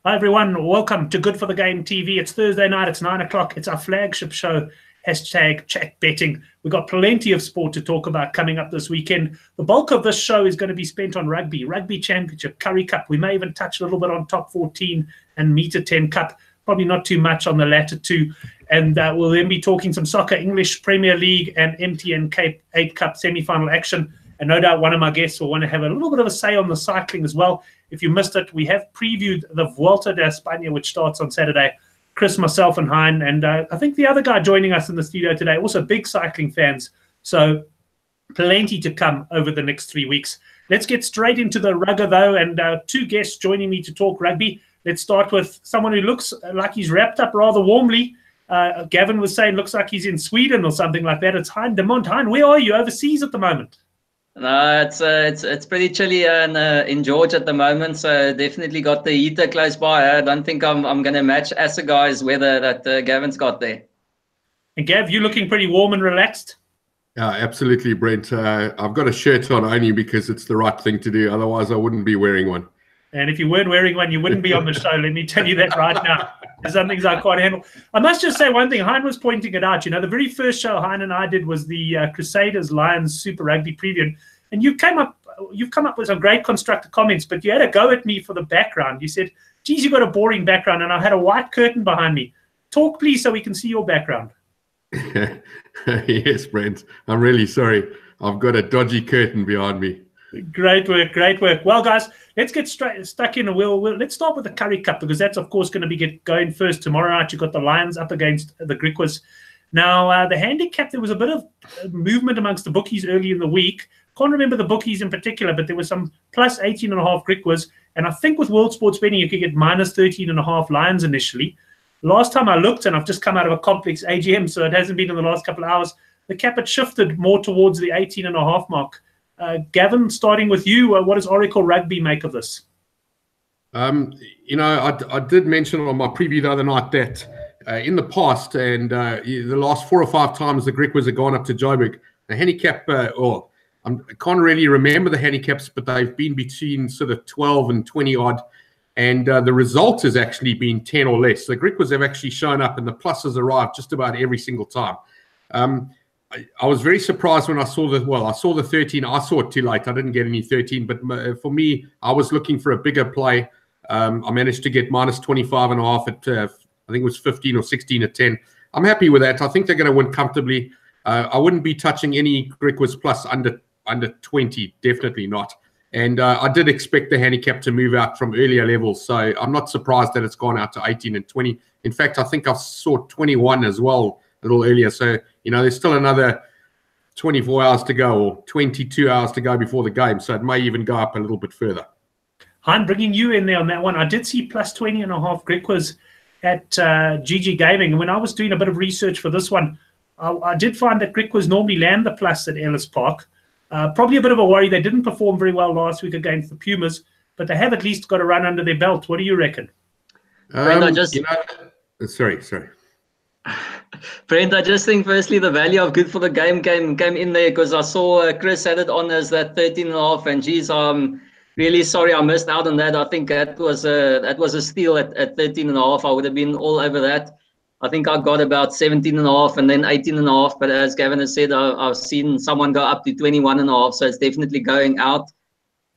Hi everyone, welcome to Good for the Game TV. It's Thursday night, it's 9 o'clock. It's our flagship show, hashtag chat betting. We've got plenty of sport to talk about coming up this weekend. The bulk of this show is going to be spent on rugby championship, Currie Cup. We may even touch a little bit on top 14 and meter 10 cup. Probably not too much on the latter two. And we'll then be talking some soccer, English Premier League and MTN Cape 8 Cup semi-final action. And no doubt one of my guests will want to have a little bit of a say on the cycling as well. If you missed it, we have previewed the Vuelta de España, which starts on Saturday. Chris, myself, and Hein. And I think the other guy joining us in the studio today, also big cycling fans. So plenty to come over the next 3 weeks. Let's get straight into the rugger, though. And two guests joining me to talk rugby. Let's start with someone who looks like he's wrapped up rather warmly. Gavin was saying looks like he's in Sweden or something like that. It's Hein de Mont. Hein, where are you overseas at the moment? No, it's pretty chilly in George at the moment, so definitely got the heater close by. I don't think I'm going to match Assagai's weather that Gavin's got there. And Gav, you looking pretty warm and relaxed? Yeah, absolutely, Brent. I've got a shirt on only because it's the right thing to do. Otherwise, I wouldn't be wearing one. And if you weren't wearing one, you wouldn't be on the show. Let me tell you that right now. There's some things I can't handle. I must just say one thing. Hein was pointing it out. You know, the very first show Hein and I did was the Crusaders Lions Super Rugby preview. And you've come up with some great constructive comments, but you had a go at me for the background. You said, geez, you've got a boring background, and I had a white curtain behind me. Talk, please, so we can see your background. Yes, Brent. I'm really sorry. I've got a dodgy curtain behind me. Great work, great work. Well, guys, let's get stuck in. Let's start with the Currie Cup, because that's, of course, going to be going first tomorrow night. You've got the Lions up against the Griquas. Now, the handicap, there was a bit of movement amongst the bookies early in the week. Can't remember the bookies in particular, but there was some plus 18.5 Griquas. And I think with World Sports Betting, you could get minus 13.5 Lions initially. Last time I looked, and I've just come out of a complex AGM, so it hasn't been in the last couple of hours, the cap had shifted more towards the 18.5 mark. Gavin, starting with you, what does Oracle Rugby make of this? You know, I did mention on my preview the other night that in the past and the last 4 or 5 times the Griquas have gone up to Joburg, the handicap, I can't really remember the handicaps, but they've been between sort of 12 and 20 odd. And the result has actually been 10 or less. The Griquas have actually shown up and the pluses arrived just about every single time. I was very surprised when I saw I saw the 13. I saw it too late. I didn't get any 13. But for me, I was looking for a bigger play. I managed to get minus 25.5 at, I think it was 15 or 16 at 10. I'm happy with that. I think they're going to win comfortably. I wouldn't be touching any Griquas plus under 20, definitely not. And I did expect the handicap to move out from earlier levels, so I'm not surprised that it's gone out to 18 and 20. In fact, I think I saw 21 as well a little earlier. So, you know, there's still another 24 hours to go or 22 hours to go before the game, so it may even go up a little bit further. Han, bringing you in there on that one, I did see plus 20.5 Griquas at GG Gaming. And when I was doing a bit of research for this one, I did find that Griquas normally land the plus at Ellis Park. Probably a bit of a worry. They didn't perform very well last week against the Pumas, but they have at least got a run under their belt. What do you reckon? Brent, sorry. Brent, I just think firstly the value of Good for the Game came in there because I saw Chris had it on as that 13.5, and geez, I'm really sorry I missed out on that. I think that was a steal at 13.5. I would have been all over that. I think I got about 17.5 and then 18.5. But as Gavin has said, I've seen someone go up to 21.5. So it's definitely going out.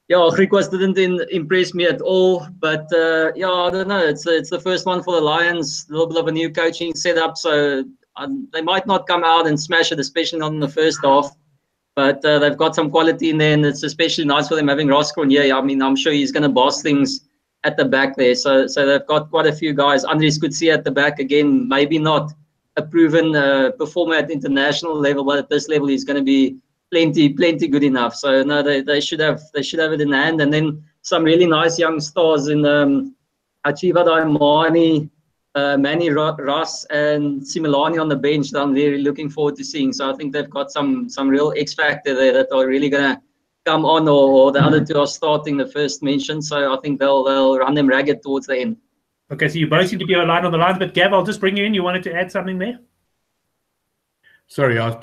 Yeah, Griquas didn't impress me at all. But yeah, I don't know. It's the first one for the Lions. A little bit of a new coaching setup. So they might not come out and smash it, especially not in the first half. But they've got some quality in there. And it's especially nice for them having Roscoe. Yeah, I mean, I'm sure he's going to boss things at the back there. So they've got quite a few guys. Andries could see at the back again, maybe not a proven performer at international level, but at this level he's going to be plenty good enough. So no, they should have it in hand. And then some really nice young stars in Achiva Daimani, Manny Ross and Similani on the bench that I'm really looking forward to seeing. So I think they've got some real X factor there that are really gonna come on, or the other two are starting the first mention. So I think they'll run them ragged towards the end. Okay, so you both seem to be aligned on the lines, but Gav, I'll just bring you in. You wanted to add something there? Sorry, I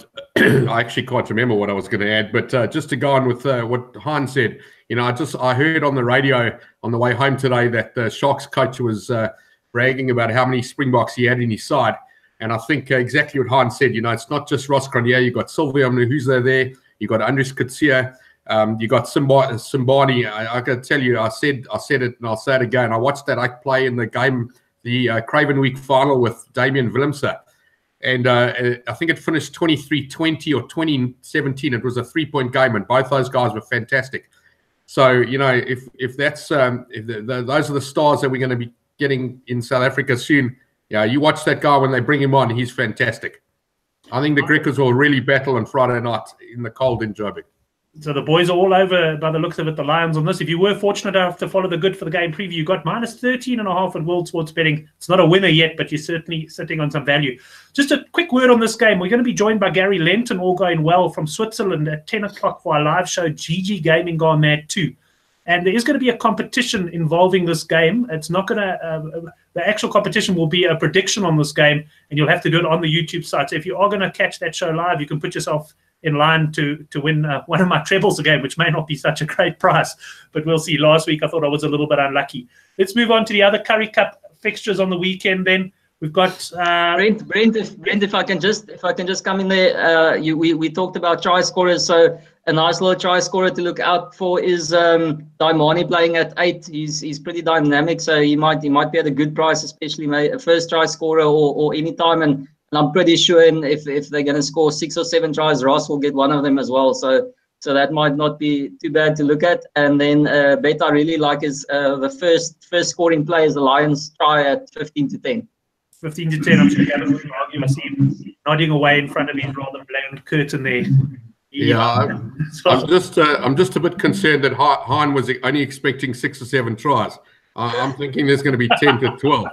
actually can't remember what I was going to add, but just to go on with what Han said, I heard on the radio on the way home today that the Sharks coach was bragging about how many Springboks he had in his side, and I think exactly what Han said. It's not just Ross Cronje. You got Sylvia Mnuhuza there. You got Andries Kutsia. You got Simbani. I can tell you, I said it, and I'll say it again. I watched that play in the game, the Craven Week final with Damian Willemse. And I think it finished 23-20 or 20-17. It was a 3-point game, and both those guys were fantastic. So, if that's those are the stars that we're going to be getting in South Africa soon. Yeah, you watch that guy when they bring him on; he's fantastic. I think the Griquas will really battle on Friday night in the cold in Joburg. So the boys are all over, by the looks of it, the Lions on this. If you were fortunate enough to follow the good for the game preview, you got minus 13.5 at World Sports Betting. It's not a winner yet, but you're certainly sitting on some value. Just a quick word on this game. We're going to be joined by Gary Lenton, all going well, from Switzerland at 10 o'clock for our live show, GG Gaming Gone Mad 2. And there is going to be a competition involving this game. It's not going to, the actual competition will be a prediction on this game, and you'll have to do it on the YouTube site. So if you are going to catch that show live, you can put yourself in line to win one of my trebles again, which may not be such a great price, but we'll see. Last week I thought I was a little bit unlucky. Let's move on to the other Curry Cup fixtures on the weekend. Then we've got Brent. If I can just come in there. We talked about try scorers, so a nice little try scorer to look out for is Daimani playing at 8. He's pretty dynamic, so he might be at a good price, especially a first try scorer or any time. And I'm pretty sure if they're going to score 6 or 7 tries, Ross will get one of them as well. So that might not be too bad to look at. And then bet I really like is the first scoring play is the Lions try at 15-10. 15-10. I'm sure Gavin wouldn't argue. I see him nodding away in front of his rather bland curtain there. Yeah, I'm just a bit concerned that Hein was only expecting 6 or 7 tries. I'm thinking there's going to be 10-12.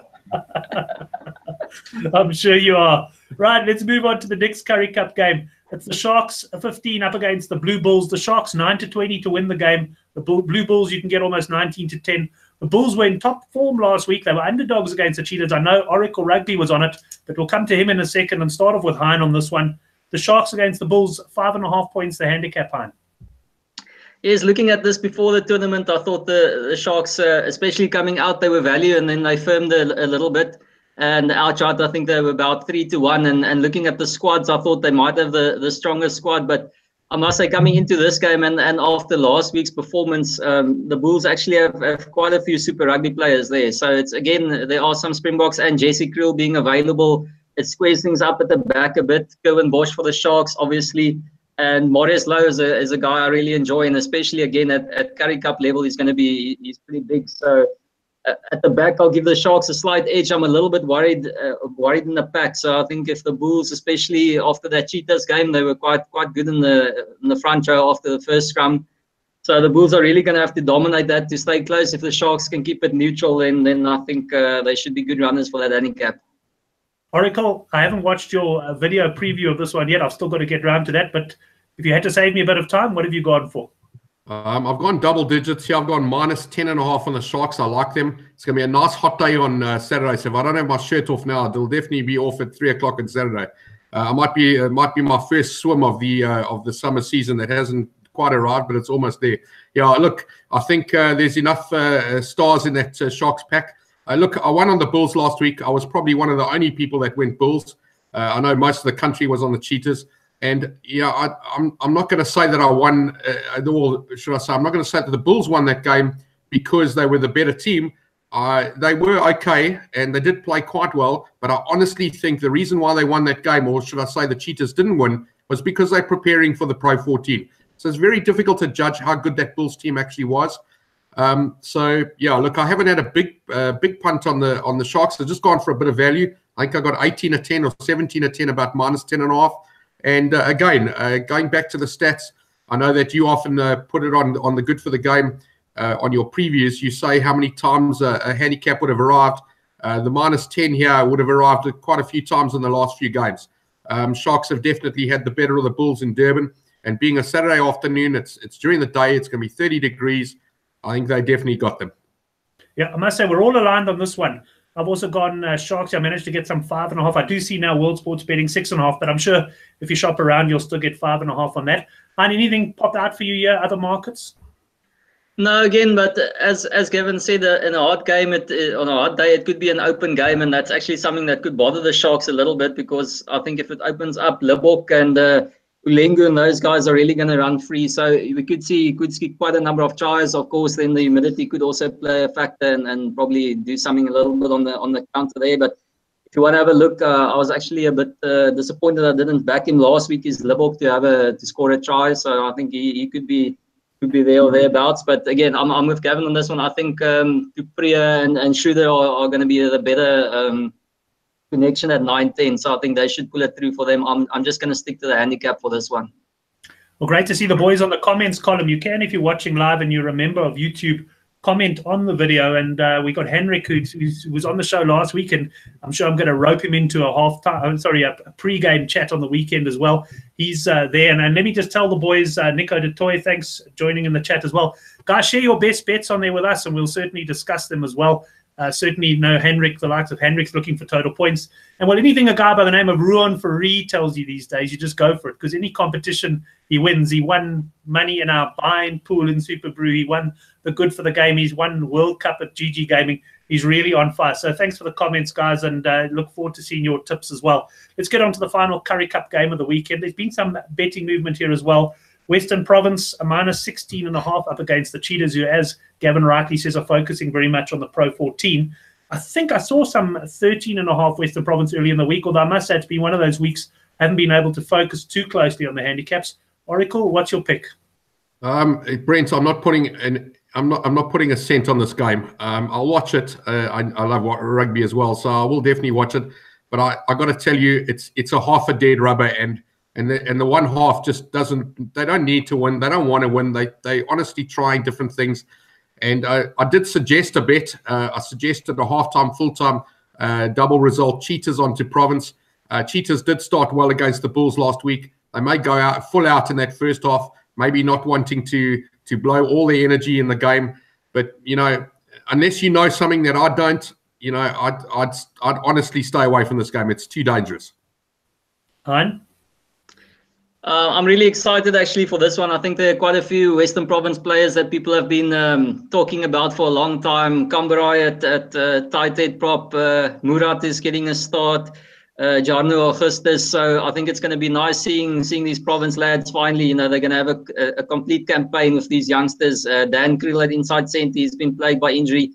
I'm sure you are. Right, let's move on to the next Curry Cup game. It's the Sharks 15 up against the Blue Bulls. The Sharks 9-20 to win the game. The Blue Bulls, you can get almost 19-10. The Bulls were in top form last week. They were underdogs against the Cheetahs. I know Oracle Rugby was on it, but we'll come to him in a second and start off with Hein on this one. The Sharks against the Bulls, 5.5 points, the handicap, Hein. Yes, looking at this before the tournament, I thought the Sharks, especially coming out, they were value, and then they firmed a little bit. And outright, I think they were about 3-1. And looking at the squads, I thought they might have the strongest squad. But I must say, coming into this game and after last week's performance, the Bulls actually have quite a few Super Rugby players there. So it's again, there are some Springboks and Jesse Kriel being available. It squares things up at the back a bit. Kevin Bosch for the Sharks, obviously. And Maurice Lowe is a guy I really enjoy, and especially again at Curry Cup level, he's pretty big. So at the back, I'll give the Sharks a slight edge. I'm a little bit worried in the pack. So I think if the Bulls, especially after that Cheetahs game, they were quite good in the front row after the first scrum. So the Bulls are really going to have to dominate that to stay close. If the Sharks can keep it neutral, then I think they should be good runners for that handicap. Oracle, I haven't watched your video preview of this one yet. I've still got to get around to that. But if you had to save me a bit of time, what have you gone for? I've gone double digits here. I've gone minus 10.5 on the Sharks. I like them. It's going to be a nice hot day on Saturday. So if I don't have my shirt off now, it'll definitely be off at 3 o'clock on Saturday. It might be my first swim of the summer season that hasn't quite arrived, but it's almost there. Yeah, look, I think there's enough stars in that Sharks pack. Look, I won on the Bulls last week. I was probably one of the only people that went Bulls. I know most of the country was on the Cheetahs. And, I'm not going to say that I won, or should I say, I'm not going to say that the Bulls won that game because they were the better team. They were okay, and they did play quite well. But I honestly think the reason why they won that game, or should I say the Cheetahs didn't win, was because they're preparing for the Pro 14. So it's very difficult to judge how good that Bulls team actually was. Look, I haven't had a big punt on the Sharks. I've just gone for a bit of value. I think I got 18-10 or 17-10, about minus 10.5. And again, going back to the stats, I know that you often put it on the good for the game on your previews. You say how many times a handicap would have arrived. The minus 10 here would have arrived quite a few times in the last few games. Sharks have definitely had the better of the Bulls in Durban. And being a Saturday afternoon, it's during the day. It's going to be 30 degrees. I think they definitely got them. Yeah, I must say we're all aligned on this one. I've also gone Sharks. I managed to get some 5.5. I do see now World Sports betting 6.5, but I'm sure if you shop around, you'll still get 5.5 on that. And anything popped out for you here, other markets? No, again, but as Gavin said, in a hard game, on a hard day, it could be an open game, and that's actually something that could bother the Sharks a little bit, because I think if it opens up, Lebok and Ulengu and those guys are really going to run free. So we could see quite a number of tries. Of course, then the humidity could also play a factor and probably do something a little bit on the counter there. But if you want to have a look, I was actually a bit disappointed I didn't back him last week. Is Lebok to score a try? So I think he could be there or thereabouts. But again, I'm with Gavin on this one. I think Dupriya and Schroeder are going to be the better connection at 9-10. So I think they should pull it through for them. I'm just going to stick to the handicap for this one. Well, great to see the boys on the comments column. You can, if you're watching live and you're a member of YouTube, comment on the video. And we got Henrik, who was on the show last week, and I'm sure I'm going to rope him into a pre-game chat on the weekend as well. He's there. And let me just tell the boys, Nico de Toy, thanks for joining in the chat as well. Guys, share your best bets on there with us, and we'll certainly discuss them as well. Certainly know Henrik, the likes of Henrik's looking for total points. And well, anything a guy by the name of Ruan Fari tells you these days, you just go for it, because any competition he wins. He won money in our buying pool in Super Brew. He won the good for the game. He's won World Cup at GG Gaming. He's really on fire. So thanks for the comments, guys, and look forward to seeing your tips as well. Let's get on to the final Curry Cup game of the weekend. There's been some betting movement here as well. Western Province, a minus 16.5 up against the Cheetahs, who, as Gavin rightly says, are focusing very much on the Pro 14. I think I saw some 13.5 Western Province early in the week, although I must say it's been one of those weeks I haven't been able to focus too closely on the handicaps. Oracle, what's your pick? Brent, I'm not putting a cent on this game. I'll watch it. I love rugby as well, so I will definitely watch it. But I got to tell you, it's a half a dead rubber, and the one half just doesn't. They don't need to win. They don't want to win. They honestly trying different things. And I did suggest a bet. I suggested a halftime, full-time double result. Cheetahs onto Province. Cheetahs did start well against the Bulls last week. They may go out full out in that first half, maybe not wanting to blow all the energy in the game. But unless you know something that I don't, I'd honestly stay away from this game. It's too dangerous. Hein? I'm really excited actually for this one. I think there are quite a few Western Province players that people have been talking about for a long time. Kamberai at tight head prop. Murat is getting a start. Jarno Augustus. So I think it's going to be nice seeing these Province lads finally. They're going to have a complete campaign with these youngsters. Dan Kriel at inside centre, he's been plagued by injury.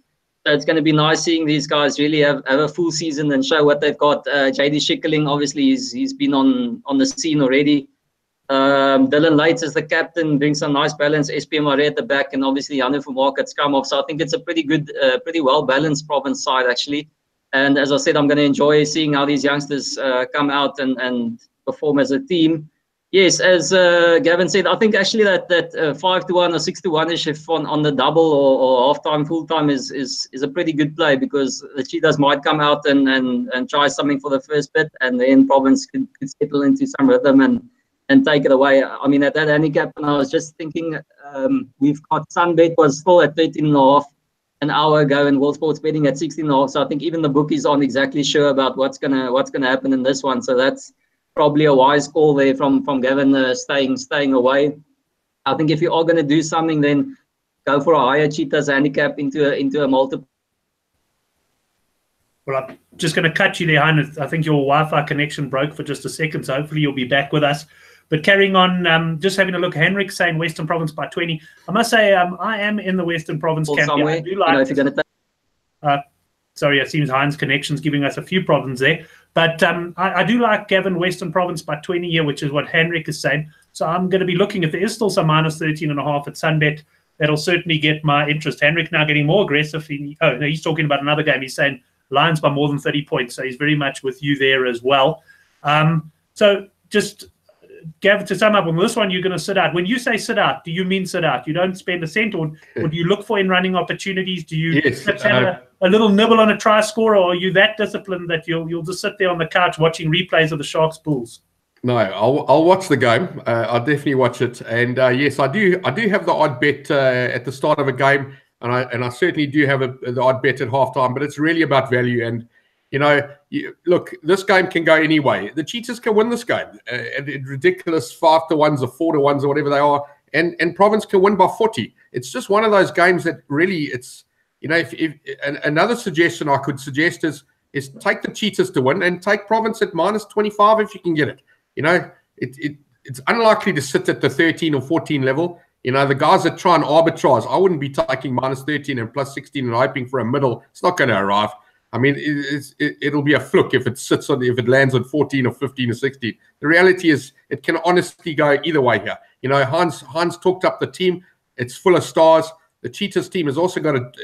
So it's going to be nice seeing these guys really have a full season and show what they've got. JD Schikkeling, obviously, he's been on the scene already. Dylan Lights as the captain brings some nice balance. SPM Mare at the back, and obviously Janne Vermaak at scrum off. So I think it's a pretty good, pretty well balanced Province side actually. And as I said, I'm going to enjoy seeing how these youngsters come out and perform as a team. Yes, as Gavin said, I think actually that 5-1 or 6-1ish if on the double or half-time, full-time is a pretty good play, because the Cheetahs might come out and try something for the first bit, and then Province could settle into some rhythm and take it away. I mean, at that handicap, and I was just thinking, we've got Sunbet was still at 13.5 an hour ago, and World Sports betting at 16.5. So I think even the bookies aren't exactly sure about what's gonna happen in this one. So that's probably a wise call there from Gavin, staying away. I think if you are going to do something, then go for a higher Cheetahs handicap into a multiple. Well, I'm just going to cut you there, Hein. I think your Wi-Fi connection broke for just a second, so hopefully you'll be back with us. But carrying on, just having a look, Henrik saying Western Province by 20. I must say, I am in the Western Province camp. Somewhere, I do like if you're going to sorry, it seems Hein's connection's giving us a few problems there. But I do like Gavin Western Province by 20 here, which is what Henrik is saying. So I'm going to be looking, if there is still some minus 13.5 at Sunbet, that'll certainly get my interest. Henrik now getting more aggressive. He's talking about another game. He's saying Lions by more than 30 points. So he's very much with you there as well. So just, Gavin, to sum up on this one, you're going to sit out. When you say sit out, do you mean sit out? You don't spend a cent, or do you look for in-running opportunities? Do you have a little nibble on a try score, or are you that disciplined that you'll just sit there on the couch watching replays of the Sharks Bulls? No, I'll watch the game. I'll definitely watch it. And yes, I do have the odd bet at the start of a game. and I certainly do have the odd bet at halftime, but it's really about value. And look, this game can go any way. The Cheetahs can win this game at ridiculous 5-1s or 4-1s or whatever they are, and Province can win by 40. It's just one of those games that really, it's another suggestion I could suggest is take the Cheetahs to win and take Province at -25 if you can get it. It's unlikely to sit at the 13 or 14 level. The guys that try and arbitrage, I wouldn't be taking -13 and +16 and hoping for a middle. It's not going to arrive. I mean, it'll be a fluke if it lands on 14 or 15 or 16. The reality is it can honestly go either way here. Hans talked up the team. It's full of stars. The Cheetahs team has also got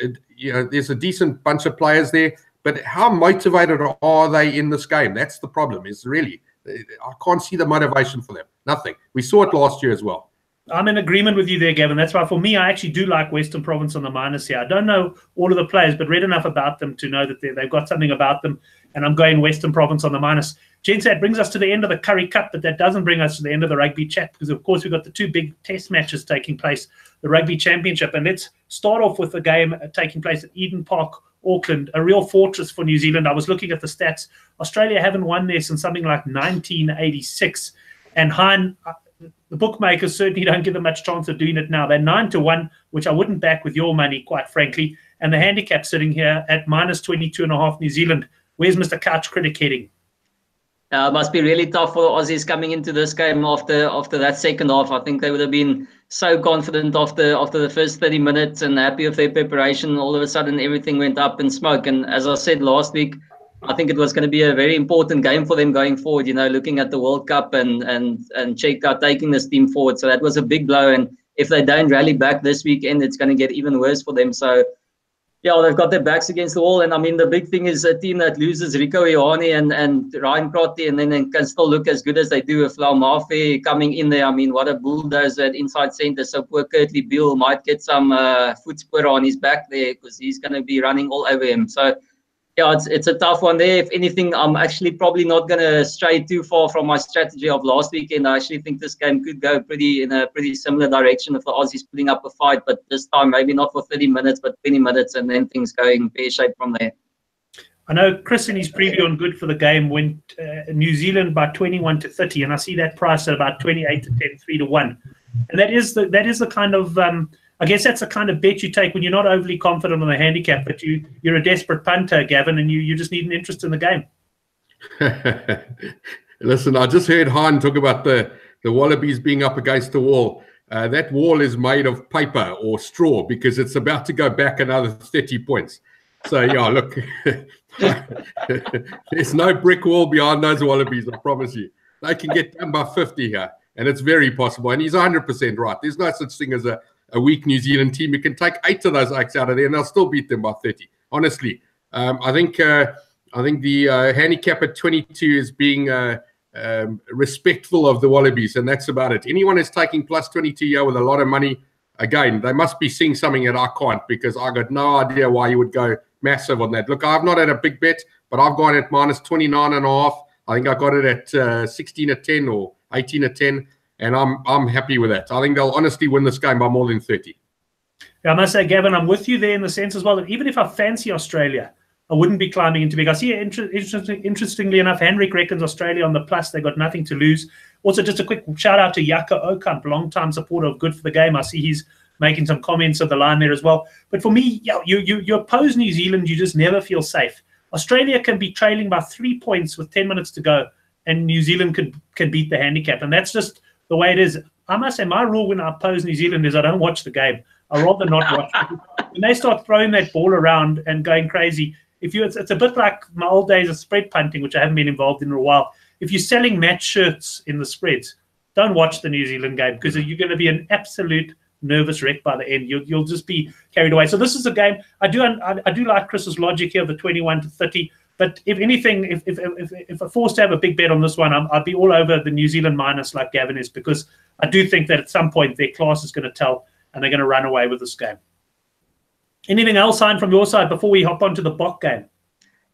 there's a decent bunch of players there. But how motivated are they in this game? That's the problem. I can't see the motivation for them. Nothing. We saw it last year as well. I'm in agreement with you there, Gavin. That's why, for me, I actually do like Western Province on the minus here. I don't know all of the players, but read enough about them to know that they've got something about them, and I'm going Western Province on the minus. Gents, that brings us to the end of the Curry Cup, but that doesn't bring us to the end of the rugby chat because, of course, we've got the two big test matches taking place, the Rugby Championship. And let's start off with the game taking place at Eden Park, Auckland, a real fortress for New Zealand. I was looking at the stats. Australia haven't won there since something like 1986. And Hein, the bookmakers certainly don't give them much chance of doing it now. They're 9-1, which I wouldn't back with your money, quite frankly. And the handicap sitting here at -22.5 New Zealand. Where's Mr. Couch Critic heading? It must be really tough for the Aussies coming into this game after that second half. I think they would have been so confident after the first 30 minutes and happy with their preparation. All of a sudden, everything went up in smoke. And as I said last week, I think it was going to be a very important game for them going forward, looking at the World Cup and Czech taking this team forward. So that was a big blow. And if they don't rally back this weekend, it's going to get even worse for them. So, yeah, they've got their backs against the wall. And, I mean, the big thing is a team that loses Rico Ioane and Ryan Crotty and then can still look as good as they do with Lau Mafe coming in there. I mean, what a bulldozer at inside centre. So poor Kurtley Beale might get some footspur on his back there because he's going to be running all over him. So, yeah, it's a tough one there. If anything, I'm actually probably not going to stray too far from my strategy of last weekend. I actually think this game could go in a pretty similar direction if the Aussies putting up a fight, but this time maybe not for 30 minutes, but 20 minutes, and then things going pear-shaped from there. I know Chris in his preview on Good for the Game went New Zealand by 21-30, and I see that price at about 28-10, 3-1. And that is the kind of I guess that's the kind of bet you take when you're not overly confident on the handicap, but you're a desperate punter, Gavin, and you just need an interest in the game. Listen, I just heard Hein talk about the Wallabies being up against the wall. That wall is made of paper or straw because it's about to go back another 30 points. So, yeah, look, there's no brick wall behind those Wallabies, I promise you. They can get done by 50 here, and it's very possible. And he's 100% right. There's no such thing as a weak New Zealand team. You can take 8 of those 8s out of there and they'll still beat them by 30. Honestly, I think the handicap at 22 is being respectful of the Wallabies, and that's about it. Anyone who's taking +22 here with a lot of money, again, they must be seeing something that I can't, because I got no idea why you would go massive on that. Look, I've not had a big bet, but I've gone at -29.5. I think I got it at 16-10 or 18-10. And I'm happy with that. I think they'll honestly win this game by more than 30. Yeah, I must say, Gavin, I'm with you there in the sense as well that even if I fancy Australia, I wouldn't be climbing into big. I see, interestingly enough, Henrik reckons Australia on the plus. They've got nothing to lose. Also, just a quick shout out to Yaka Okamp, long-time supporter of Good for the Game. I see he's making some comments of the line there as well. But for me, yeah, you oppose New Zealand, you just never feel safe. Australia can be trailing by 3 points with 10 minutes to go, and New Zealand can beat the handicap. And that's just the way it is. I must say, my rule when I oppose New Zealand is I don't watch the game. I'd rather not watch it. When they start throwing that ball around and going crazy, it's a bit like my old days of spread punting, which I haven't been involved in a while. If you're selling match shirts in the spreads, don't watch the New Zealand game because you're going to be an absolute nervous wreck by the end. You'll just be carried away. So this is a game. I do like Chris's logic here of the 21-30. But if anything, if I'm forced to have a big bet on this one, I'd be all over the New Zealand minus like Gavin is, because I do think that at some point their class is going to tell and they're going to run away with this game. Anything else, Hein, from your side before we hop onto the Bok game?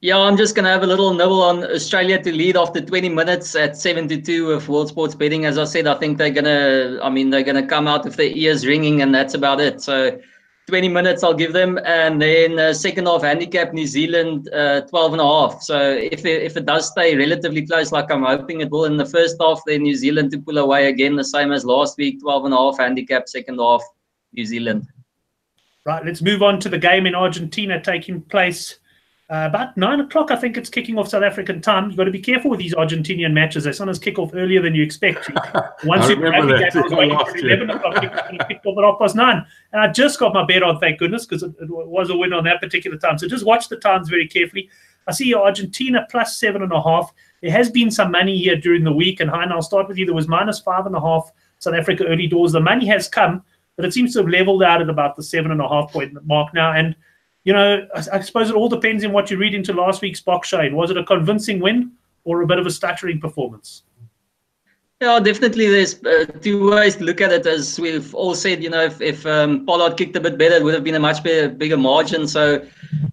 Yeah, I'm just going to have a little nibble on Australia to lead after 20 minutes at 7-2 with World Sports Betting. As I said, I think they're going to come out with their ears ringing, and that's about it. So, 20 minutes I'll give them, and then second half handicap New Zealand 12.5. So if it does stay relatively close, like I'm hoping it will in the first half, then New Zealand to pull away again, the same as last week, 12.5 handicap second half New Zealand. Right, let's move on to the game in Argentina taking place about 9 o'clock. I think it's kicking off South African time. You've got to be careful with these Argentinian matches. They sometimes kick off earlier than you expect to. Once you grab the game, I was waiting for 11 o'clock. It kicked off at 9:30. And I just got my bet on, thank goodness, because it was a win on that particular time. So just watch the times very carefully. I see Argentina plus 7.5. There has been some money here during the week. And Hein, I'll start with you. There was minus 5.5 South Africa early doors. The money has come, but it seems to have leveled out at about the 7.5 point mark now. And, you know, I suppose it all depends on what you read into last week's box shade. Was it a convincing win or a bit of a stuttering performance? Yeah, definitely. There's two ways to look at it. As we've all said, you know, if Pollard kicked a bit better, it would have been a much bigger margin. So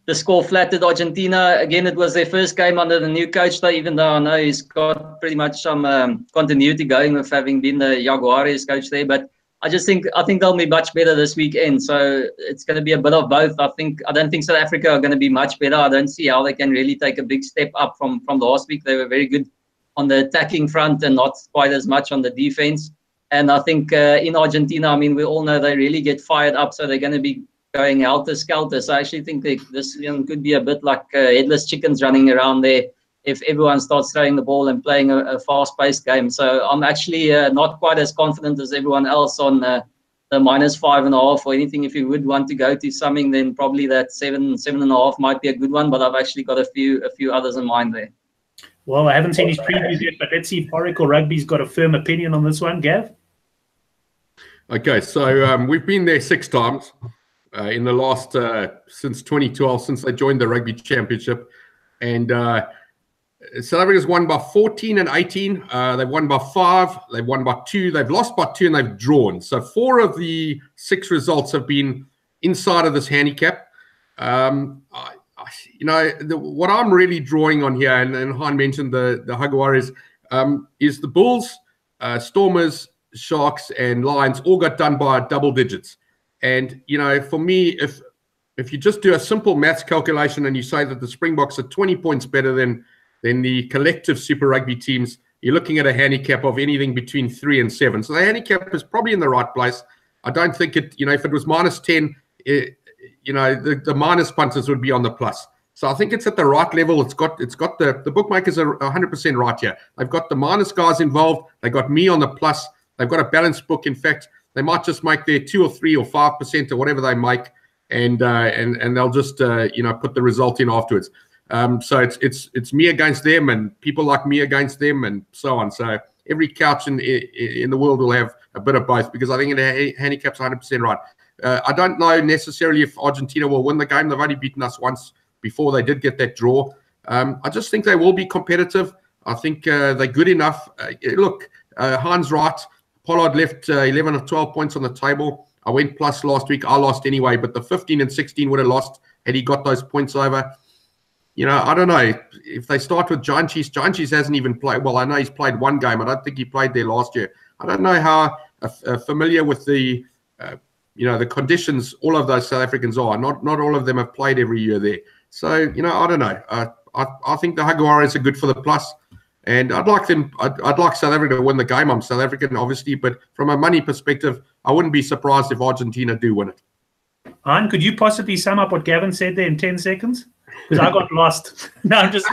the score flattered Argentina. Again, it was their first game under the new coach, though, even though I know he's got pretty much some continuity going with having been the Jaguares coach there. But I think they'll be much better this weekend. So it's going to be a bit of both. I don't think South Africa are going to be much better. I don't see how they can really take a big step up from last week. They were very good on the attacking front and not quite as much on the defense. And I think in Argentina, I mean, we all know they really get fired up, so they're going to be going helter-skelter. So I actually think this could be a bit like headless chickens running around there if everyone starts throwing the ball and playing a fast-paced game. So I'm actually not quite as confident as everyone else on the minus 5.5 or anything. If you would want to go to something, then probably that 7.5 might be a good one. But I've actually got a few others in mind there. Well, I haven't seen his previews yet, but let's see if Oracle Rugby's got a firm opinion on this one. Gav? Okay, so we've been there 6 times in the last, since 2012, since they joined the Rugby Championship. And South Africa's won by 14 and 18. They've won by 5. They've won by 2. They've lost by 2, and they've drawn. So 4 of the 6 results have been inside of this handicap. You know, what I'm really drawing on here, and Hein mentioned the Jaguares, is the Bulls, Stormers, Sharks, and Lions all got done by double digits. And, you know, for me, if you just do a simple maths calculation and you say that the Springboks are 20 points better than the collective Super Rugby teams, you're looking at a handicap of anything between 3 and 7. So the handicap is probably in the right place. I don't think it, you know, if it was minus 10, you know, the minus punters would be on the plus. So I think it's at the right level. It's got the bookmakers are 100% right here. They've got the minus guys involved. They got me on the plus. They've got a balanced book. In fact, they might just make their 2 or 3 or 5% or whatever they make, and they'll just you know, put the result in afterwards. So it's me against them and people like me against them and so on. So every couch in the world will have a bit of both, because I think the handicap's 100% right. I don't know necessarily if Argentina will win the game. They've only beaten us once before they did get that draw. I just think they will be competitive. I think they're good enough. Look, Hein's right. Pollard left 11 or 12 points on the table. I went plus last week. I lost anyway, but the 15 and 16 would have lost had he got those points over. You know, I don't know. If they start with Giant Cheese hasn't even played. Well, I know he's played one game. I don't think he played there last year. I don't know how familiar with the you know, the conditions all of those South Africans are. Not all of them have played every year there. So, you know, I don't know. I think the Jaguares are good for the plus, and I'd like them. I'd like South Africa to win the game. I'm South African, obviously, but from a money perspective, I wouldn't be surprised if Argentina do win it. Hein, could you possibly sum up what Gavin said there in 10 seconds? Because I got lost. No, I'm just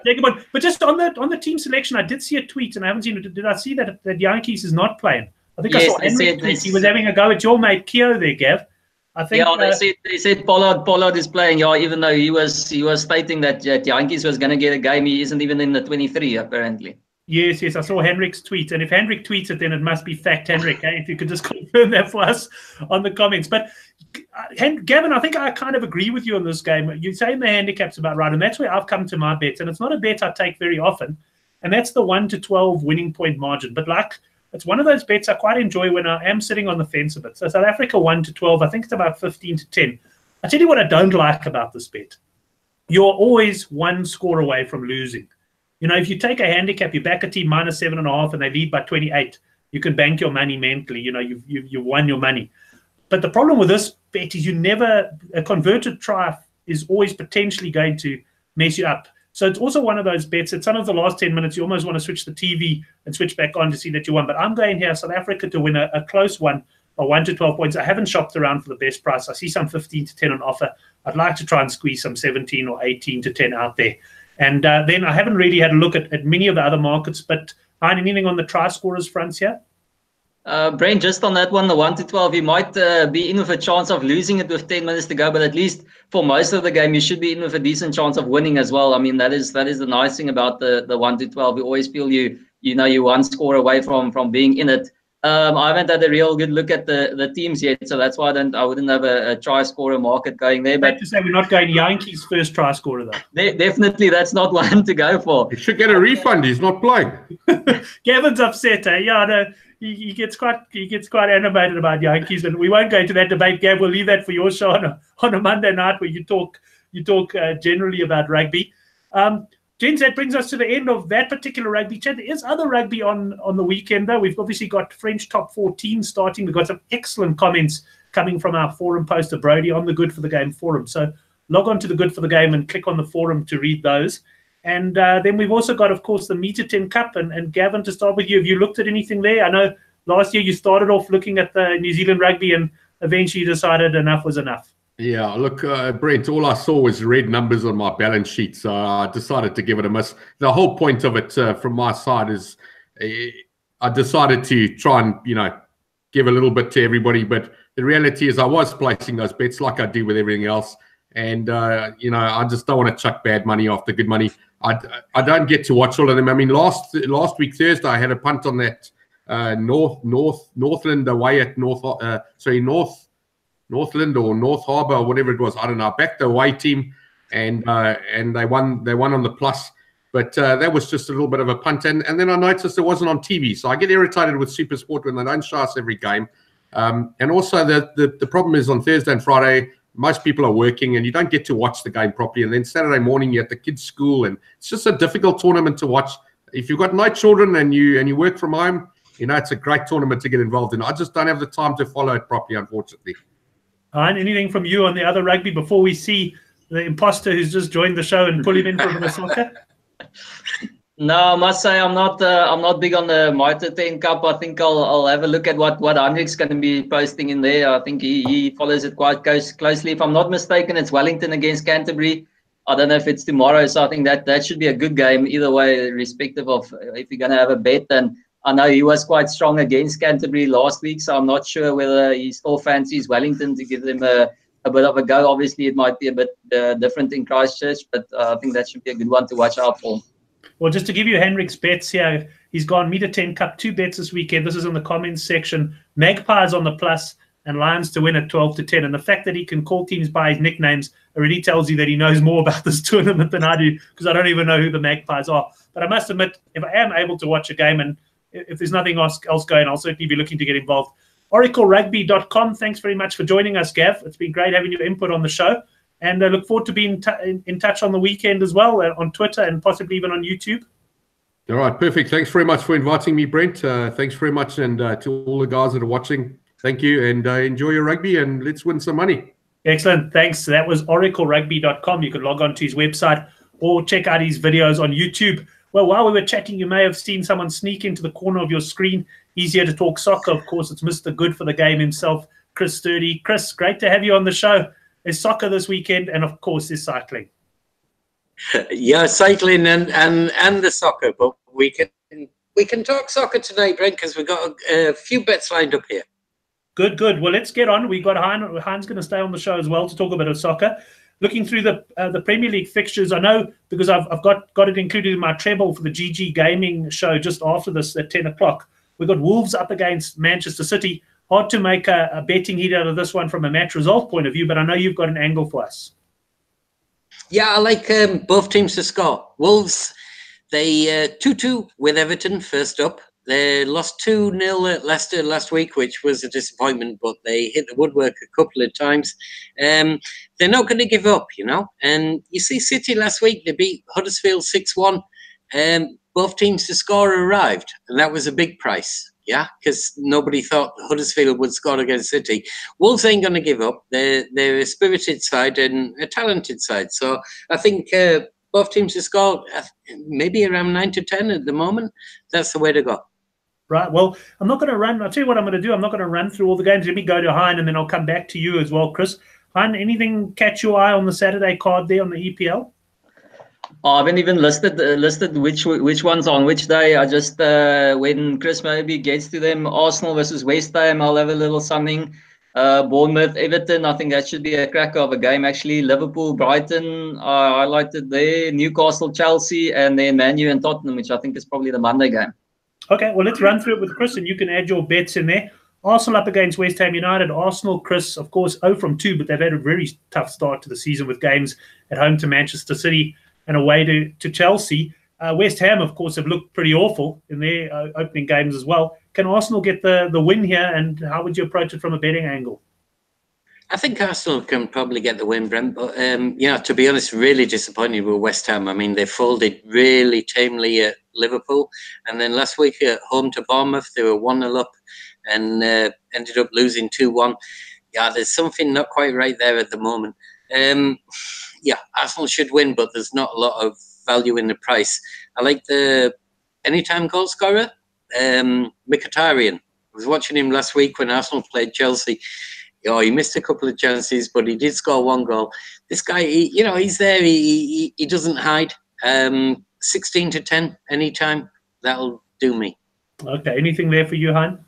kidding. But just on the team selection, I did see a tweet, and I haven't seen it. Did I see that Yankees is not playing? I think yes, I saw Henry tweet. He was having a go at your mate Keo there, Gav. I think. Yeah, they said Pollard is playing. Yeah, even though he was stating that Yankees was going to get a game, he isn't even in the 23 apparently. Yes, I saw Henrik's tweet, and if Henrik tweets it, then it must be fact, Henrik. If you could just confirm that for us on the comments. But Gavin, I think I kind of agree with you on this game. You're saying the handicap's about right, and that's where I've come to my bets, and it's not a bet I take very often, and that's the 1 to 12 winning point margin. But like, it's one of those bets I quite enjoy when I am sitting on the fence a bit. So South Africa 1 to 12, I think it's about 15 to 10. I tell you what I don't like about this bet. You're always one score away from losing. You know, if you take a handicap, you back a team minus 7.5 and they lead by 28, you can bank your money mentally. You know, you've won your money. But the problem with this bet is a converted try is always potentially going to mess you up. So it's also one of those bets that some of the last 10 minutes, you almost want to switch the TV and switch back on to see that you won. But I'm going here, South Africa to win a close one by 1 to 12 points. I haven't shopped around for the best price. I see some 15 to 10 on offer. I'd like to try and squeeze some 17 or 18 to 10 out there. And then I haven't really had a look at many of the other markets, but anything on the try scorers fronts here? Brent, just on that one, the 1 to 12, you might be in with a chance of losing it with 10 minutes to go, but at least for most of the game, you should be in with a decent chance of winning as well. I mean, that is the nice thing about the 1 to 12. You always feel you're one score away from being in it. I haven't had a real good look at the teams yet, so that's why I wouldn't have a try scorer market going there. But to say we're not going Yankees first try scorer though. Definitely, that's not one to go for. He should get a refund. He's not playing. Gavin's upset. Yeah, no, he gets quite animated about Yankees, and we won't go into that debate. Gav, we'll leave that for your show on a Monday night where you talk generally about rugby. Gents, that brings us to the end of that particular rugby chat. There is other rugby on the weekend, though. We've obviously got French top 14 starting. We've got some excellent comments coming from our forum poster, Brody, on the Good for the Game forum. So log on to the Good for the Game and click on the forum to read those. And then we've also got, of course, the Meter 10 Cup. And Gavin, to start with you, have you looked at anything there? I know last year you started off looking at the New Zealand rugby and eventually you decided enough was enough. Yeah, look, Brent, all I saw was red numbers on my balance sheet, so I decided to give it a miss. The whole point of it from my side is I decided to try and, give a little bit to everybody, but the reality is I was placing those bets like I do with everything else, and, I just don't want to chuck bad money after good money. I don't get to watch all of them. I mean, last week, Thursday, I had a punt on that Northland away at Northland or North Harbour or whatever it was. I don't know. I backed the away team and they won on the plus. But that was just a little bit of a punt. And then I noticed it wasn't on TV. So I get irritated with Super Sport when they don't show us every game. And also the problem is on Thursday and Friday, most people are working and you don't get to watch the game properly. And then Saturday morning, you're at the kids' school. And it's just a difficult tournament to watch. If you've got no children and you work from home, it's a great tournament to get involved in. I just don't have the time to follow it properly, unfortunately. Anything from you on the other rugby before we see the imposter who's just joined the show and pull him in for the soccer? No, I must say I'm not big on the Mitre 10 Cup. I think I'll have a look at what Hendrik's going to be posting in there. I think he follows it quite closely. If I'm not mistaken, it's Wellington against Canterbury. I don't know if it's tomorrow, so I think that should be a good game either way, irrespective of if you're going to have a bet. And I know he was quite strong against Canterbury last week, so I'm not sure whether he still fancies Wellington to give them a bit of a go. Obviously, it might be a bit different in Christchurch, but I think that should be a good one to watch out for. Well, just to give you Henrik's bets here, he's gone Meter 10 Cup, 2 bets this weekend. This is in the comments section. Magpies on the plus and Lions to win at 12 to 10. And the fact that he can call teams by his nicknames already tells you that he knows more about this tournament than I do, because I don't even know who the Magpies are. But I must admit, if I am able to watch a game and if there's nothing else going, I'll certainly be looking to get involved. OracleRugby.com. Thanks very much for joining us, Gav. It's been great having your input on the show. And I look forward to being in touch on the weekend as well, on Twitter and possibly even on YouTube. All right, perfect. Thanks very much for inviting me, Brent. Thanks very much. And to all the guys that are watching, thank you. And enjoy your rugby and let's win some money. Excellent. Thanks. That was OracleRugby.com. You could log on to his website or check out his videos on YouTube. Well, while we were chatting, you may have seen someone sneak into the corner of your screen. He's here to talk soccer. Of course, it's Mr. Good for the Game himself, Chris Sturdy. Chris, great to have you on the show. There's soccer this weekend, and of course, there's cycling. Yeah, cycling and the soccer, but we can talk soccer tonight, Brent, because we've got a few bets lined up here. Good. Well, let's get on. We've got Hein's going to stay on the show as well to talk a bit of soccer. Looking through the Premier League fixtures, I know because I've got it included in my treble for the GG Gaming show just after this at 10 o'clock. We've got Wolves up against Manchester City. Hard to make a betting heat out of this one from a match result point of view, but I know you've got an angle for us. Yeah, I like both teams to score. Wolves, they 2-2 with Everton first up. They lost 2-0 at Leicester last week, which was a disappointment, but they hit the woodwork a couple of times. They're not going to give up, And you see City last week, they beat Huddersfield 6-1. Both teams to score arrived, and that was a big price. yeah, because nobody thought Huddersfield would score against City. Wolves ain't going to give up. They're a spirited side and a talented side. So I think both teams to score maybe around 9 to 10 at the moment. That's the way to go. Right. Well, I'm not going to run. I'll tell you what I'm going to do. I'm not going to run through all the games. Let me go to Hein, and then I'll come back to you as well, Chris. Hein, anything catch your eye on the Saturday card there on the EPL? I haven't even listed which ones on which day. I just when Chris maybe gets to them, Arsenal versus West Ham, I'll have a little something. Bournemouth, Everton, I think that should be a cracker of a game actually. Liverpool, Brighton, I liked it there. Newcastle, Chelsea, and then Man U and Tottenham, which I think is probably the Monday game. Okay, well, let's run through it with Chris, and you can add your bets in there. Arsenal up against West Ham United. Arsenal, Chris, of course, 0 from 2, but they've had a very tough start to the season with games at home to Manchester City and away to Chelsea. West Ham, of course, have looked pretty awful in their opening games as well. Can Arsenal get the win here, and how would you approach it from a betting angle? I think Arsenal can probably get the win, Brent. But, to be honest, really disappointed with West Ham. I mean, they folded really tamely at Liverpool. And then last week at home to Bournemouth, they were 1-0 up and ended up losing 2-1. Yeah, there's something not quite right there at the moment. Arsenal should win, but there's not a lot of value in the price. I like the anytime goal scorer, Mkhitaryan. I was watching him last week when Arsenal played Chelsea. He missed a couple of chances, but he did score 1 goal. This guy, he's there. He doesn't hide. 16 to 10 anytime. That'll do me. Okay. Anything there for you, Hein?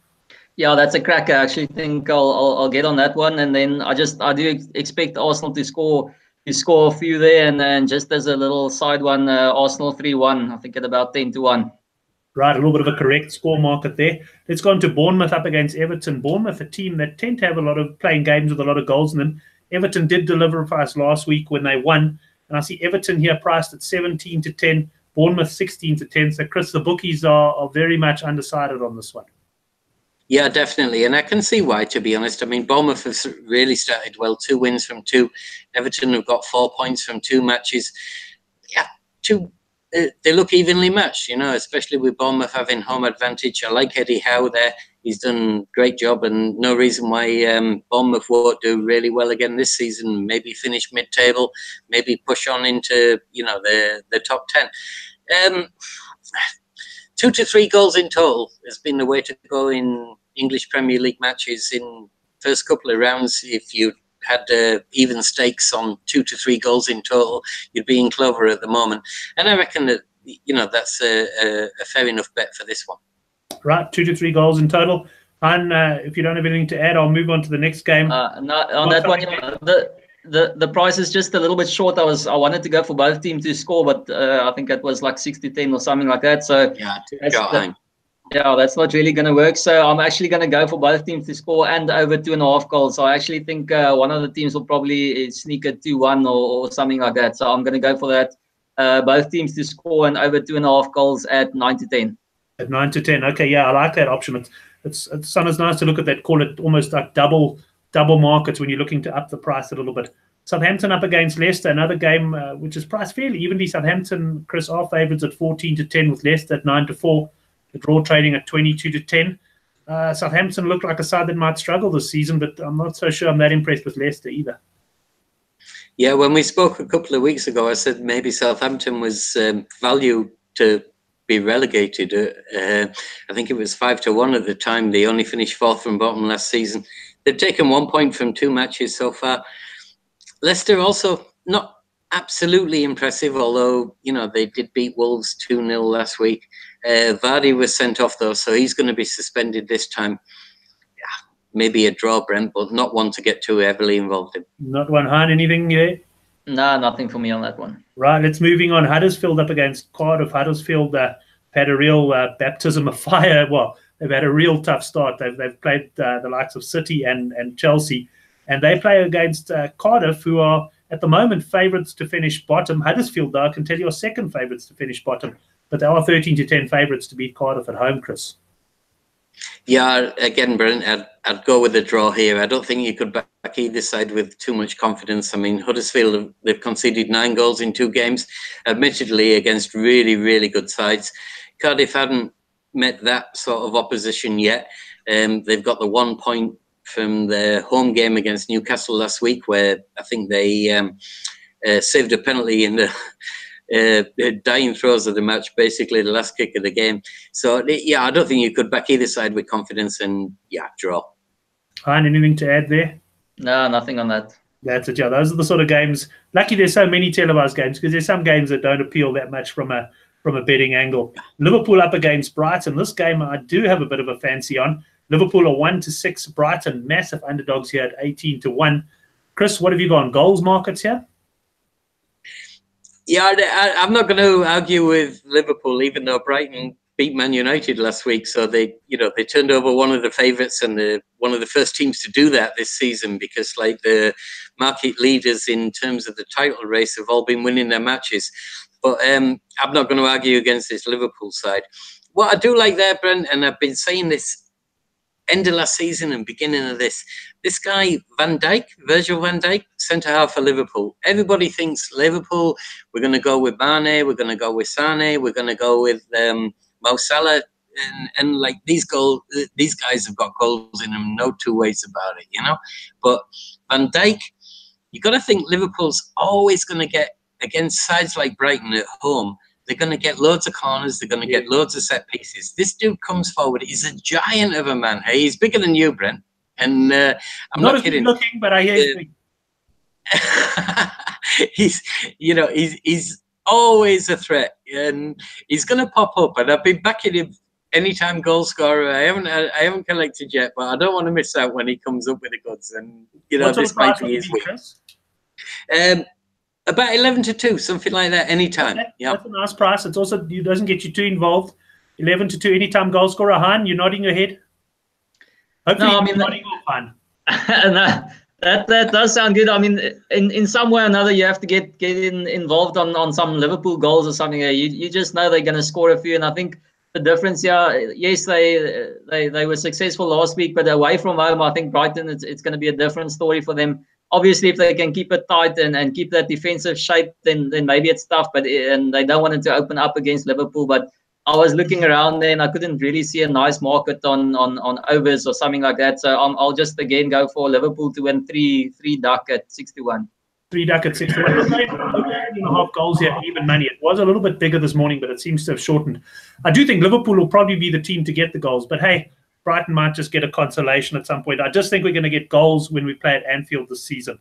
Yeah, that's a cracker. I actually think I'll get on that one, and then I do expect Arsenal to score a few there, and then just as a little side one, Arsenal 3-1. I think at about 10-1. Right, a little bit of a correct score market there. Let's go on to Bournemouth up against Everton. Bournemouth, a team that tend to have a lot of playing games with a lot of goals in them. Everton did deliver for us last week when they won, and I see Everton here priced at 17 to 10, Bournemouth 16 to 10. So, Chris, the bookies are very much undecided on this one. Yeah, definitely. And I can see why, to be honest. I mean, Bournemouth have really started well. 2 wins from 2. Everton have got 4 points from 2 matches. Yeah, they look evenly matched, especially with Bournemouth having home advantage. I like Eddie Howe there. He's done a great job, and no reason why Bournemouth won't do really well again this season. Maybe finish mid-table, maybe push on into, the top 10. 2 to 3 goals in total has been the way to go in English Premier League matches in first couple of rounds. If you had even stakes on 2 to 3 goals in total, you'd be in clover at the moment. And I reckon that, that's a fair enough bet for this one. Right, 2 to 3 goals in total. And if you don't have anything to add, I'll move on to the next game. No, on that one, the price is just a little bit short. I wanted to go for both teams to score, but I think that was like 6 to 10 or something like that. So that's not really going to work. So I'm actually going to go for both teams to score and over 2.5 goals. So I actually think one of the teams will probably sneak a 2-1 or something like that. So I'm going to go for that. Both teams to score and over 2.5 goals at 9 to 10. At 9 to 10. Okay, yeah, I like that option. It's sometimes nice to look at that, call it almost like double markets when you're looking to up the price a little bit. Southampton up against Leicester, another game which is priced fairly evenly. Southampton, Chris, are favourites at 14 to 10 with Leicester at 9 to 4. The draw trading at 22 to 10. Southampton look like a side that might struggle this season, but I'm not so sure I'm that impressed with Leicester either. Yeah, when we spoke a couple of weeks ago, I said maybe Southampton was valued to be relegated. I think it was 5 to 1 at the time. They only finished 4th from bottom last season. They've taken 1 point from 2 matches so far. Leicester also not absolutely impressive, although, they did beat Wolves 2-0 last week. Vardy was sent off, though, so he's going to be suspended this time. Yeah, maybe a draw, Brent, but not one to get too heavily involved in. Not one, Han. Anything here? No, nothing for me on that one. Right, let's moving on. Huddersfield up against Cardiff. Huddersfield had a real baptism of fire. Well, they've had a real tough start. They've played the likes of City and Chelsea, and they play against Cardiff, who are at the moment favourites to finish bottom. Huddersfield, though, I can tell you, are second favourites to finish bottom, but they are 13 to 10 favourites to beat Cardiff at home, Chris. Yeah, again, Brent, I'd go with a draw here. I don't think you could back either side with too much confidence. I mean, Huddersfield, they've conceded 9 goals in 2 games, admittedly against really, really good sides. Cardiff haven't met that sort of opposition yet. They've got the 1 point from their home game against Newcastle last week, where I think they saved a penalty in the dying throes of the match, basically the last kick of the game. So, yeah, I don't think you could back either side with confidence, and, yeah, draw. Hein, anything to add there? No, nothing on that. That's it, yeah. Those are the sort of games. Lucky there's so many televised games, because there's some games that don't appeal that much from a betting angle. Liverpool up against Brighton. This game I do have a bit of a fancy on. Liverpool are 1-6. Brighton, massive underdogs here at 18-1. Chris, what have you got on goals markets here? Yeah, I'm not going to argue with Liverpool, even though Brighton beat Man United last week. So they turned over one of the favourites and one of the first teams to do that this season, because like the market leaders in terms of the title race have all been winning their matches. But I'm not going to argue against this Liverpool side. What I do like there, Brent, and I've been saying this end of last season and beginning of this guy Van Dijk, Virgil van Dijk, centre half for Liverpool. Everybody thinks Liverpool, we're going to go with Mane, we're going to go with Sane, we're going to go with Mo Salah, and like these guys have got goals in them, no two ways about it, you know. But Van Dijk, you got to think Liverpool's always going to get, against sides like Brighton at home, they're going to get loads of corners. They're going to get loads of set pieces. This dude comes forward. He's a giant of a man. Hey, he's bigger than you, Brent. And I'm not kidding. Looking, but I hear he's always a threat, and he's going to pop up. And I've been backing him anytime goal scorer. I haven't collected yet, but I don't want to miss out when he comes up with the goods. And this might be his week. About 11-2, something like that, anytime. Okay. Yeah, that's a nice price. It also doesn't get you too involved. 11-2, anytime goal scorer. Han, you're nodding your head. Hopefully, no, I mean, nodding off, Han. No, that does sound good. I mean, in some way or another, you have to get involved on some Liverpool goals or something. You just know they're going to score a few, and I think the difference here, yes, they were successful last week, but away from home, I think Brighton, it's going to be a different story for them. Obviously, if they can keep it tight and keep that defensive shape, then maybe it's tough. And they don't want it to open up against Liverpool. But I was looking around there, and I couldn't really see a nice market on overs or something like that. So I'll just again go for Liverpool to win 3 duck at 61. 3 duck at 61. 8.5 goals here, even money. It was a little bit bigger this morning, but it seems to have shortened. I do think Liverpool will probably be the team to get the goals. But hey, Brighton might just get a consolation at some point. I just think we're going to get goals when we play at Anfield this season.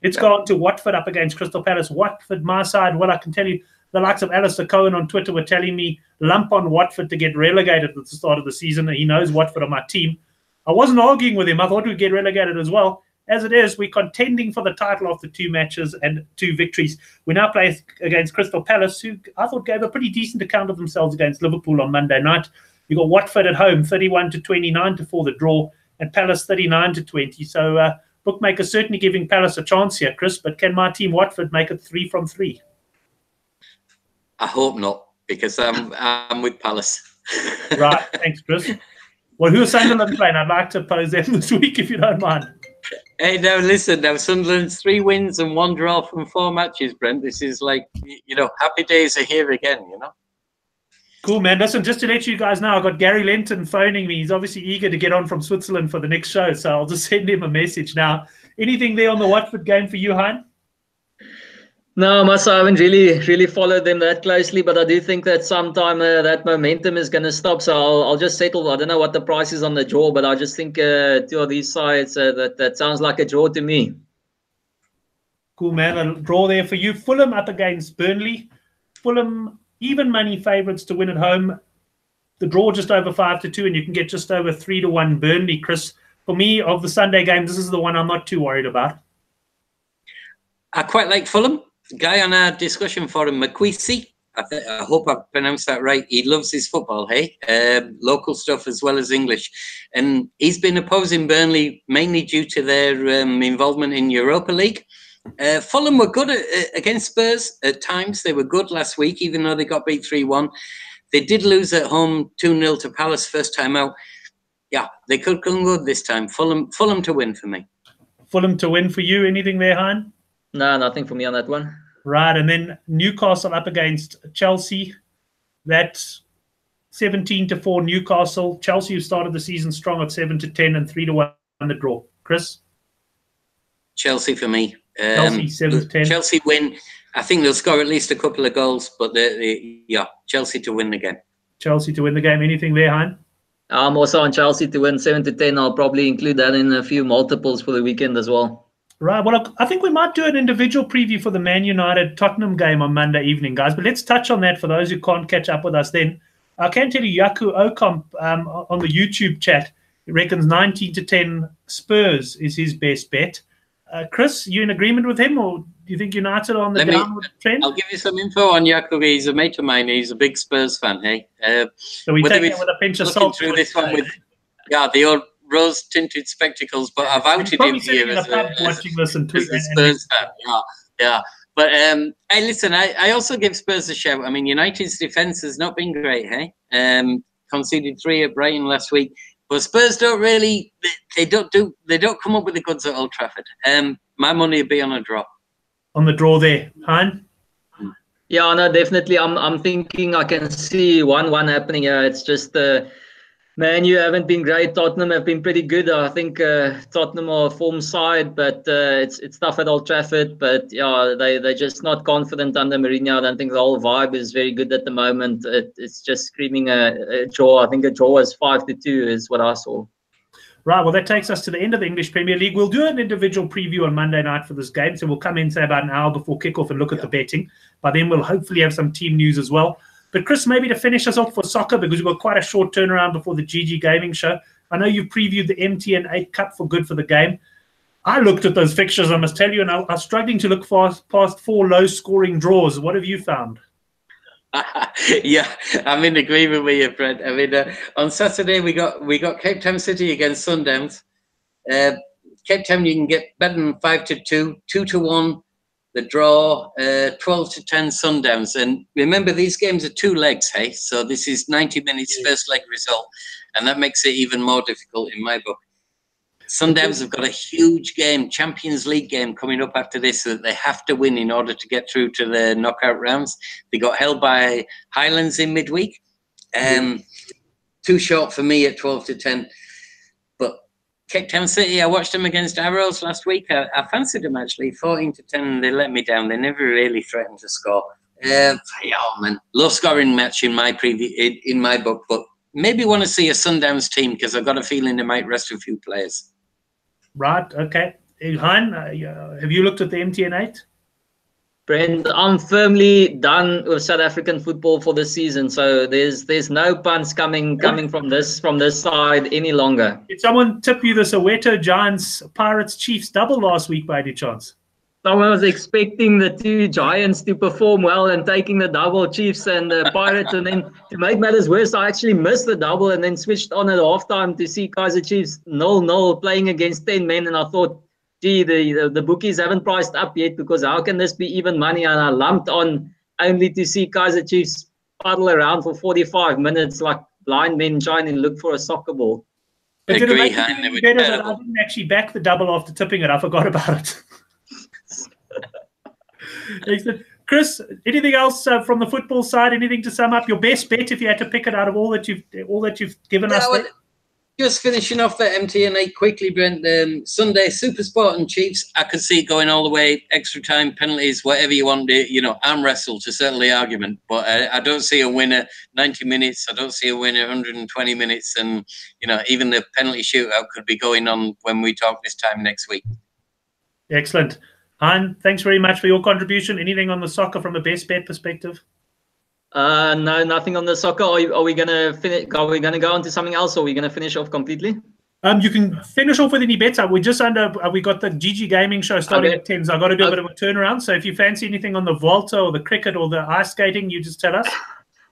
Let's go on to Watford up against Crystal Palace. Watford, my side, well, I can tell you, the likes of Alistair Cohen on Twitter were telling me, lump on Watford to get relegated at the start of the season. He knows Watford are my team. I wasn't arguing with him. I thought we'd get relegated as well. As it is, we're contending for the title after 2 matches and 2 victories. We now play against Crystal Palace, who I thought gave a pretty decent account of themselves against Liverpool on Monday night. You got Watford at home, 31-29 for the draw, and Palace 39-20. So bookmakers certainly giving Palace a chance here, Chris. But can my team Watford make it 3 from 3? I hope not, because I'm with Palace. Right, thanks, Chris. Well, who are Sunderland playing? I'd like to pose them this week, if you don't mind. Hey, now listen, now Sunderland's 3 wins and 1 draw from 4 matches, Brent. This is like, happy days are here again, Cool, man. Listen, just to let you guys know, I got Gary Lenton phoning me. He's obviously eager to get on from Switzerland for the next show, so I'll just send him a message now. Anything there on the Watford game for you, Hein? No, I haven't really followed them that closely, but I do think that sometime that momentum is going to stop. So I'll just settle. I don't know what the price is on the draw, but I just think 2 of these sides, that sounds like a draw to me. Cool, man. A draw there for you. Fulham up against Burnley. Fulham even money favourites to win at home. The draw just over 5-2, and you can get just over 3-1 Burnley, Chris. For me, of the Sunday games, this is the one I'm not too worried about. I quite like Fulham. The guy on our discussion forum, McQueesy, I hope I've pronounced that right. He loves his football, hey? Local stuff as well as English. And he's been opposing Burnley mainly due to their involvement in Europa League. Fulham were good against Spurs at times. They were good last week, even though they got beat 3-1. They did lose at home 2-0 to Palace first time out. Yeah, they could come good this time. Fulham to win for me. Fulham to win for you. Anything there, Hein? No, nothing for me on that one. Right, and then Newcastle up against Chelsea. That 17-4 Newcastle. Chelsea, who started the season strong at 7-10 and 3-1 the draw. Chris? Chelsea for me. Chelsea 7-10. Chelsea win. I think they'll score at least a couple of goals, but yeah, Chelsea to win the game. Chelsea to win the game. Anything there, Hein? I'm also on Chelsea to win 7-10. I'll probably include that in a few multiples for the weekend as well. Right. Well, I think we might do an individual preview for the Man United Tottenham game on Monday evening, guys. But let's touch on that for those who can't catch up with us then. I can tell you, Yaku Okomp on the YouTube chat reckons 19-10 Spurs is his best bet. Chris, you in agreement with him, or do you think United are on the downward trend? I'll give you some info on Yaku. He's a mate of mine. He's a big Spurs fan, hey? So we take it with a pinch of salt. Through this one with, the old rose-tinted spectacles, but I've outed him here as a Spurs fan. Yeah. But hey, listen, I also give Spurs a shout. I mean, United's defence has not been great, hey? Conceded 3 at Brighton last week. But Spurs don't really, they don't come up with the goods at Old Trafford. My money would be on a draw. On the draw there, Hein? Yeah, no, definitely. I'm thinking I can see 1-1 happening here. It's just Man, you haven't been great. Tottenham have been pretty good. I think Tottenham are a form side, but it's tough at Old Trafford. But yeah, they're just not confident under Mourinho. I don't think the whole vibe is very good at the moment. It's just screaming a draw. I think a draw is 5-2 is what I saw. Right, well, that takes us to the end of the English Premier League. We'll do an individual preview on Monday night for this game. So we'll come in, say, about an hour before kickoff and look at the betting. By then, we'll hopefully have some team news as well. But Chris, maybe to finish us off for soccer, because we've got quite a short turnaround before the GG Gaming Show. I know you previewed the MTN 8 Cup for Good for the Game. I looked at those fixtures, I must tell you, and I was struggling to look past 4 low-scoring draws. What have you found? Yeah, I'm in agreement with you, Brent. I mean, on Saturday we got Cape Town City against Sundowns. Cape Town, you can get better than 5-2, 2-1. The draw, 12-10 Sundowns. And remember, these games are 2 legs, hey? So this is 90 minutes first leg result. And that makes it even more difficult in my book. Sundowns have got a huge game, Champions League game coming up after this that they have to win in order to get through to the knockout rounds. They got held by Highlands in midweek. Too short for me at 12-10. But Cape Town City, I watched them against Arrows last week. I fancied them actually, 14-10. They let me down. They never really threatened to score. Yeah, man, low scoring match in my book. But maybe want to see a Sundowns team because I've got a feeling they might rest a few players. Right. Okay. Hein, have you looked at the MTN 8? Brent, I'm firmly done with South African football for this season. So there's no punts coming from this side any longer. Did someone tip you the Soweto Giants Pirates Chiefs double last week by any chance? Someone was expecting the 2 Giants to perform well and taking the double, Chiefs and the Pirates. And then to make matters worse, I actually missed the double and then switched on at halftime to see Kaizer Chiefs 0-0 playing against 10 men. And I thought, gee, the bookies haven't priced up yet because how can this be even money? And I lumped on only to see Kaizer Chiefs puddle around for 45 minutes like blind men trying to look for a soccer ball. But did it make it any better that I didn't actually back the double after tipping it? I forgot about it. Chris, anything else from the football side? Anything to sum up? Your best bet if you had to pick it out of all that you've given us? Just finishing off the MTN 8 quickly, Brent. Sunday, SuperSport and Chiefs. I could see it going all the way, extra time, penalties, whatever you want to, arm wrestle to settle the argument. But I don't see a winner 90 minutes. I don't see a winner 120 minutes. And, even the penalty shootout could be going on when we talk this time next week. Excellent. Han, thanks very much for your contribution. Anything on the soccer from a best bet perspective? No, nothing on the soccer. Are we gonna finish? Are we gonna go on to something else, or are we gonna finish off completely? You can finish off with any bets. We're just under. We got the GG Gaming Show starting at 10. So I've got to do a bit of a turnaround. So if you fancy anything on the Volta or the cricket or the ice skating, you just tell us.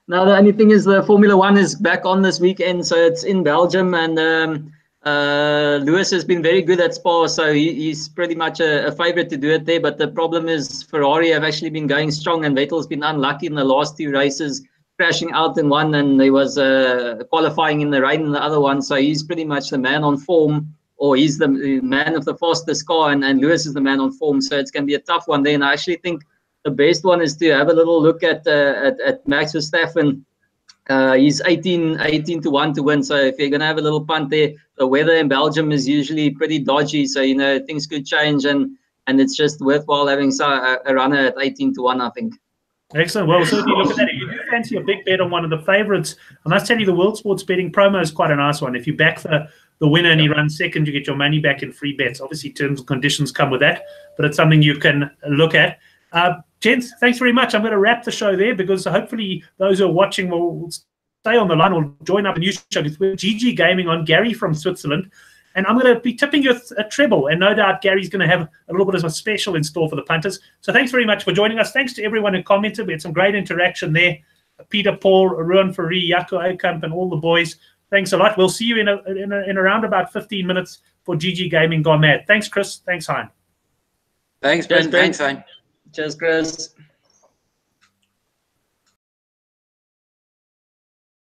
No, the only thing is the Formula 1 is back on this weekend, so it's in Belgium, and Lewis has been very good at Spa, so he's pretty much a favorite to do it there. But the problem is Ferrari have actually been going strong, and Vettel's been unlucky in the last 2 races, crashing out in one, and there was qualifying in the rain in the other one. So he's pretty much the man on form, or he's the man of the fastest car, and Lewis is the man on form. So it's going to be a tough one there. And I actually think the best one is to have a little look at Max Verstappen He's 18 to 1 to win. So if you're going to have a little punt there, the weather in Belgium is usually pretty dodgy. So, you know, things could change, and it's just worthwhile having a runner at 18 to 1, I think. Excellent. Well, so if you look at that, if you do fancy a big bet on one of the favourites, I must tell you the World Sports betting promo is quite a nice one. If you back the winner and he runs second, you get your money back in free bets. Obviously, terms and conditions come with that, but it's something you can look at. Gents, thanks very much. I'm going to wrap the show there because hopefully those who are watching will stay on the line or join up a new show with GG Gaming on Gary from Switzerland. And I'm going to be tipping you a treble. And no doubt Gary's going to have a little bit of a special in store for the punters. So thanks very much for joining us. Thanks to everyone who commented. We had some great interaction there. Peter, Paul, Ruan Fari, Jaco Okamp, and all the boys. Thanks a lot. We'll see you in around about 15 minutes for GG Gaming Gone Mad. Thanks, Chris. Thanks, Hein. Thanks, Ben. Thanks, Hein. Cheers, Chris.